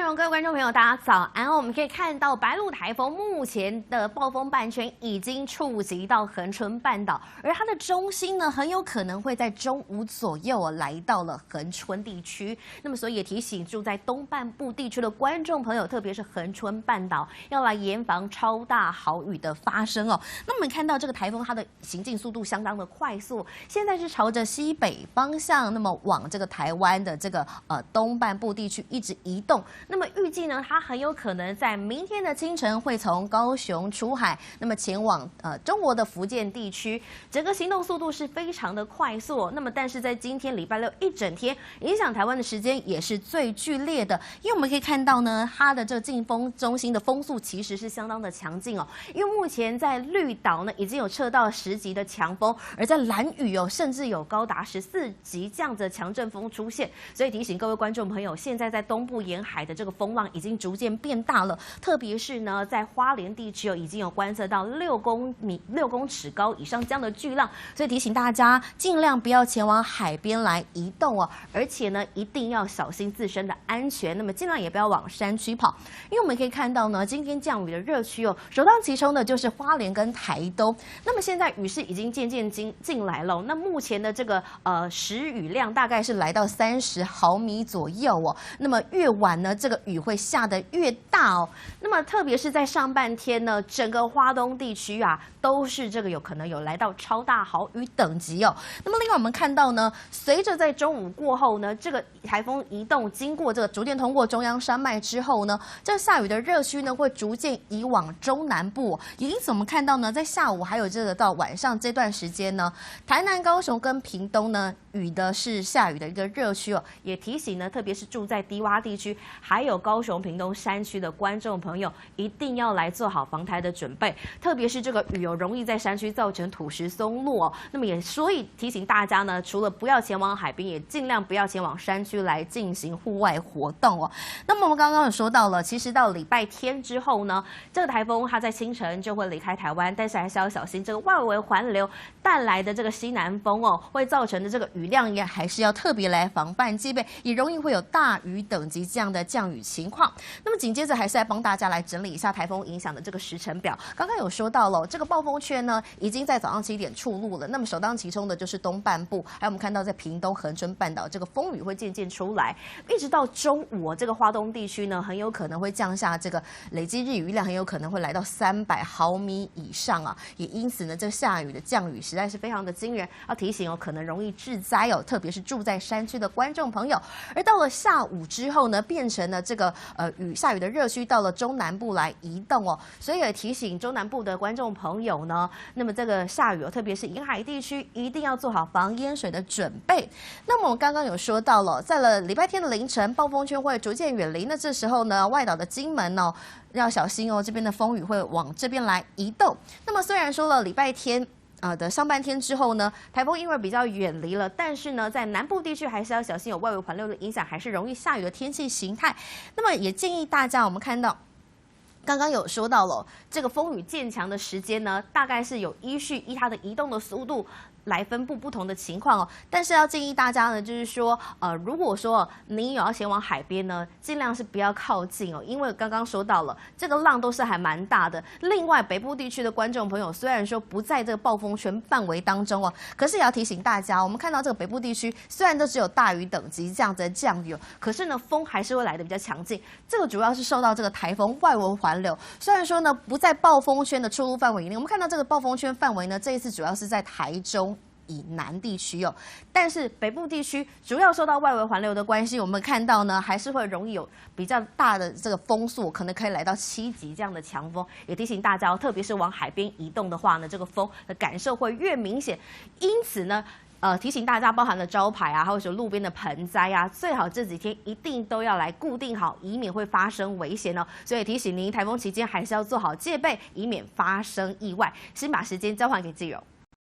荣，各位观众朋友，大家早安！我们可以看到，白鹿台风目前的暴风半圈已经触及到恒春半岛，而它的中心呢，很有可能会在中午左右来到了恒春地区。那么，所以也提醒住在东半部地区的观众朋友，特别是恒春半岛，要来严防超大豪雨的发生哦。那我们看到这个台风，它的行进速度相当的快速，现在是朝着西北方向，那么往这个台湾的这个东半部地区一直移动。那么预计呢，它很有可能在明天的清晨会从高雄出海，那么前往中国的福建地区，整个行动速度是非常的快速。那么但是在今天礼拜六一整天，影响台湾的时间也是最剧烈的，因为我们可以看到呢，它的这个进风中心的风速其实是相当的强劲哦。因为目前在绿岛呢已经有测到10级的强风，而在兰屿哦甚至有高达14级这样子的强阵风出现，所以提醒各位观众朋友，现在在东部沿海的这个风浪已经逐渐变大了，特别是呢，在花莲地区已经有观测到6公尺高以上这样的巨浪，所以提醒大家尽量不要前往海边来移动哦，而且呢，一定要小心自身的安全，那么尽量也不要往山区跑，因为我们可以看到呢，今天降雨的热区哦，首当其冲的就是花莲跟台东，那么现在雨势已经渐渐进来了，那目前的这个时雨量大概是来到30毫米左右哦，那么越晚呢，这个雨会下得越大哦。那么特别是在上半天呢，整个花东地区啊，都是这个有可能有来到超大豪雨等级哦。那么另外我们看到呢，随着在中午过后呢，这个台风移动经过这个逐渐通过中央山脉之后呢，这个下雨的热区呢会逐渐移往中南部哦，也因此我们看到呢，在下午还有这个到晚上这段时间呢，台南、高雄跟屏东呢，下雨的一个热区哦，也提醒呢，特别是住在低洼地区，还有高雄、屏东山区的观众朋友，一定要来做好防台的准备。特别是这个雨哦，容易在山区造成土石松落哦。那么也所以提醒大家呢，除了不要前往海边，也尽量不要前往山区来进行户外活动哦。那么我们刚刚有说到了，其实到礼拜天之后呢，这个台风它在清晨就会离开台湾，但是还是要小心这个外围环流带来的这个西南风哦，会造成的这个雨量也还是要特别来防范戒备，也容易会有大雨等级这样的降雨情况。那么紧接着还是来帮大家来整理一下台风影响的这个时程表。刚刚有说到了，这个暴风圈呢已经在早上7点出陆了。那么首当其冲的就是东半部，还有我们看到在屏东、恒春半岛这个风雨会渐渐出来，一直到中午这个花东地区呢很有可能会降下这个累积日雨量很有可能会来到300毫米以上啊。也因此呢，这下雨的降雨实在是非常的惊人，要提醒哦，可能容易致灾哦，特别是住在山区的观众朋友。而到了下午之后呢，变成了这个下雨的热区到了中南部来移动哦，所以也提醒中南部的观众朋友呢，那么这个下雨哦，特别是沿海地区，一定要做好防淹水的准备。那么我们刚刚有说到了，在了礼拜天的凌晨，暴风圈会逐渐远离，那这时候呢，外岛的金门哦，要小心哦，这边的风雨会往这边来移动。那么虽然说了礼拜天的上半天之后呢，台风因为比较远离了，但是呢，在南部地区还是要小心有外围环流的影响，还是容易下雨的天气形态。那么也建议大家，我们看到刚刚有说到了，这个风雨渐强的时间呢，大概是有依它的移动的速度来分布不同的情况哦，但是要建议大家呢，就是说，如果说你有要前往海边呢，尽量是不要靠近哦，因为刚刚说到了，这个浪都是还蛮大的。另外，北部地区的观众朋友虽然说不在这个暴风圈范围当中哦，可是也要提醒大家，我们看到这个北部地区虽然都只有大雨等级这样子的降雨哦，可是呢，风还是会来的比较强劲。这个主要是受到这个台风外围环流，虽然说呢不在暴风圈的出入范围以内，我们看到这个暴风圈范围呢，这一次主要是在台中以南地区哦，但是北部地区主要受到外围环流的关系，我们看到呢还是会容易有比较大的这个风速，可能可以来到7级这样的强风。也提醒大家哦，特别是往海边移动的话呢，这个风的感受会越明显。因此呢，提醒大家，包含了招牌啊，或者说路边的盆栽啊，最好这几天一定都要来固定好，以免会发生危险哦。所以提醒您，台风期间还是要做好戒备，以免发生意外。先把时间交还给纪柔。